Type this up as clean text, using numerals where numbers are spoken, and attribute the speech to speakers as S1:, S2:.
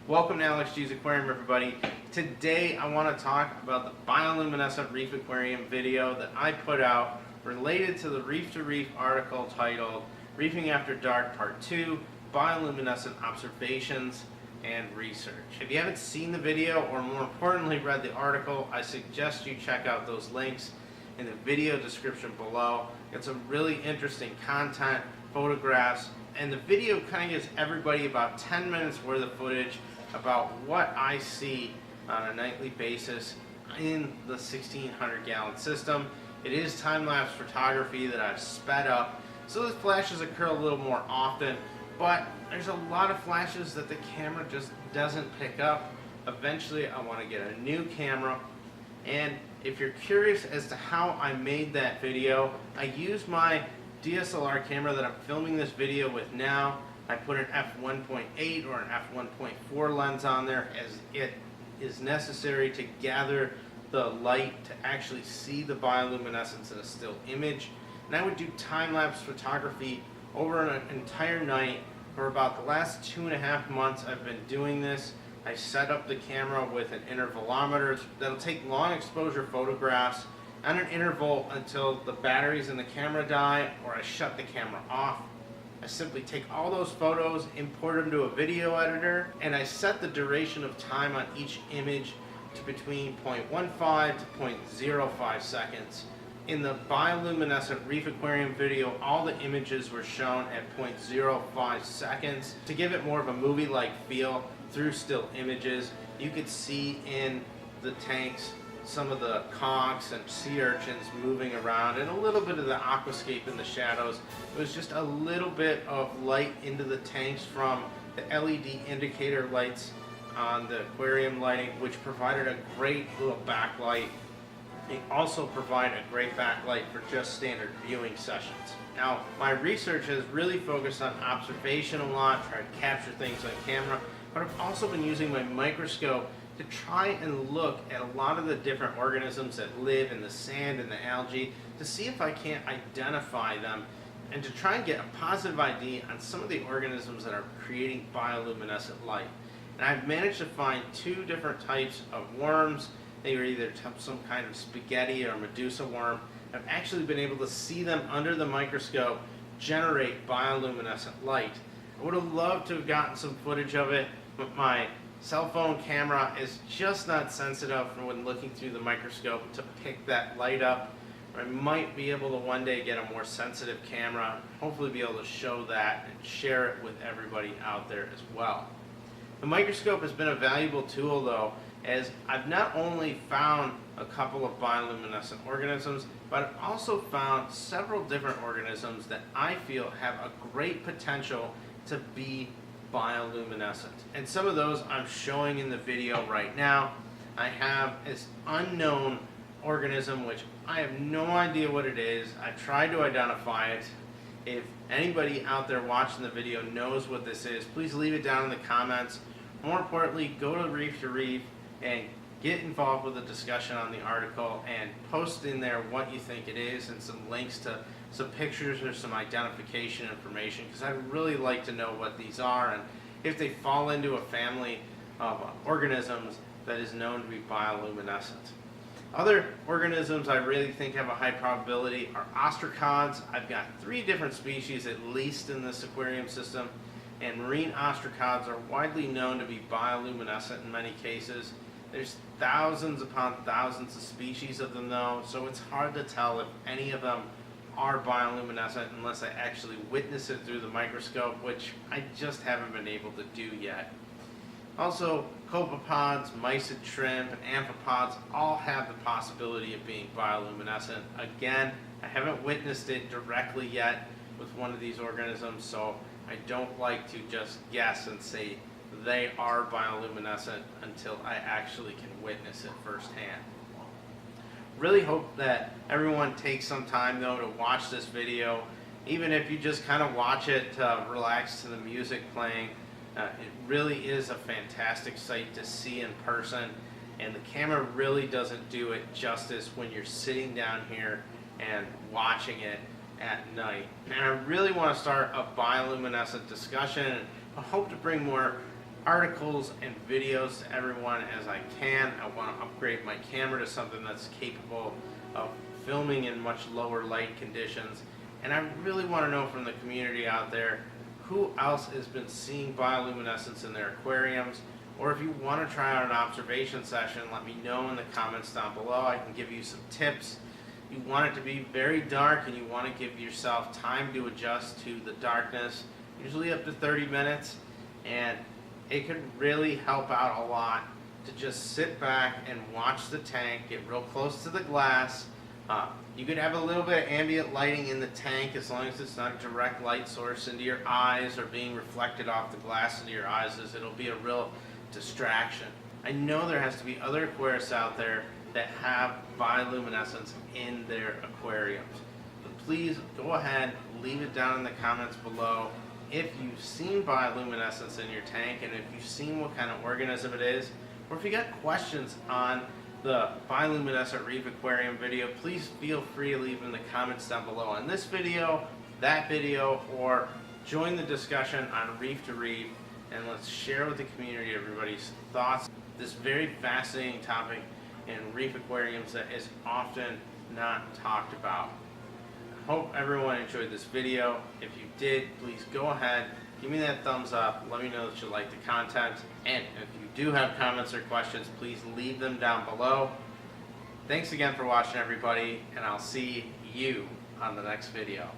S1: Welcome to AlexGs Aquarium, everybody. Today I want to talk about the Bioluminescent Reef Aquarium video that I put out related to the Reef to Reef article titled Reefing After Dark Part 2, Bioluminescent Observations and Research. If you haven't seen the video, or more importantly read the article, I suggest you check out those links in the video description below. It's some really interesting content, photographs, and the video kind of gives everybody about 10 minutes worth of footage about what I see on a nightly basis in the 1600 gallon system. It is time-lapse photography that I've sped up, so the flashes occur a little more often, but there's a lot of flashes that the camera just doesn't pick up. Eventually I want to get a new camera, and if you're curious as to how I made that video, I used my DSLR camera that I'm filming this video with now. I put an f1.8 or an f1.4 lens on there as it is necessary to gather the light to actually see the bioluminescence in a still image. And I would do time-lapse photography over an entire night for about the last 2.5 months. I've been doing this. I set up the camera with an intervalometer that'll take long exposure photographs on an interval until the batteries in the camera die or I shut the camera off. I simply take all those photos, import them to a video editor, and I set the duration of time on each image to between 0.15 to 0.05 seconds. In the Bioluminescent Reef Aquarium video, all the images were shown at 0.05 seconds. To give it more of a movie-like feel through still images, you could see in the tanks some of the conchs and sea urchins moving around and a little bit of the aquascape in the shadows. It was just a little bit of light into the tanks from the LED indicator lights on the aquarium lighting, which provided a great little backlight. They also provide a great backlight for just standard viewing sessions. Now, my research has really focused on observation a lot, trying to capture things on camera, but I've also been using my microscope to try and look at a lot of the different organisms that live in the sand and the algae to see if I can't identify them and to try and get a positive ID on some of the organisms that are creating bioluminescent light. And I've managed to find two different types of worms. They are either some kind of spaghetti or medusa worm. I've actually been able to see them under the microscope generate bioluminescent light. I would have loved to have gotten some footage of it, but my cell phone camera is just not sensitive when looking through the microscope to pick that light up. I might be able to one day get a more sensitive camera, hopefully be able to show that and share it with everybody out there as well. The microscope has been a valuable tool though, as I've not only found a couple of bioluminescent organisms, but I've also found several different organisms that I feel have a great potential to be bioluminescent. And some of those I'm showing in the video right now. I have this unknown organism which I have no idea what it is. I tried to identify it. If anybody out there watching the video knows what this is, please leave it down in the comments. More importantly, go to Reef to Reef and get involved with the discussion on the article and post in there what you think it is and some links to some pictures or some identification information, because I'd really like to know what these are and if they fall into a family of organisms that is known to be bioluminescent. Other organisms I really think have a high probability are ostracods. I've got 3 different species at least in this aquarium system, and marine ostracods are widely known to be bioluminescent in many cases. There's thousands upon thousands of species of them though, so it's hard to tell if any of them are bioluminescent unless I actually witness it through the microscope, which I just haven't been able to do yet. Also, copepods, mysid shrimp, and amphipods all have the possibility of being bioluminescent. Again, I haven't witnessed it directly yet with one of these organisms, so I don't like to just guess and say they are bioluminescent until I actually can witness it firsthand. Really hope that everyone takes some time though to watch this video, even if you just kind of watch it to relax to the music playing. It really is a fantastic sight to see in person, and the camera really doesn't do it justice when you're sitting down here and watching it at night. And I really want to start a bioluminescent discussion, and I hope to bring more articles and videos to everyone as I can. I want to upgrade my camera to something that's capable of filming in much lower light conditions. And I really want to know from the community out there who else has been seeing bioluminescence in their aquariums, or if you want to try out an observation session, let me know in the comments down below. I can give you some tips. You want it to be very dark and you want to give yourself time to adjust to the darkness, usually up to 30 minutes, and it could really help out a lot to just sit back and watch the tank, get real close to the glass. You could have a little bit of ambient lighting in the tank as long as it's not a direct light source into your eyes or being reflected off the glass into your eyes, as it'll be a real distraction. I know there has to be other aquarists out there that have bioluminescence in their aquariums. But please go ahead, leave it down in the comments below if you've seen bioluminescence in your tank and if you've seen what kind of organism it is, or if you got questions on the Bioluminescent Reef Aquarium video, please feel free to leave in the comments down below on this video, that video, or join the discussion on Reef to Reef, and let's share with the community everybody's thoughts. This very fascinating topic in reef aquariums that is often not talked about. I hope everyone enjoyed this video. If you did, please go ahead, give me that thumbs up, let me know that you like the content, and if you do have comments or questions, please leave them down below. Thanks again for watching, everybody, and I'll see you on the next video.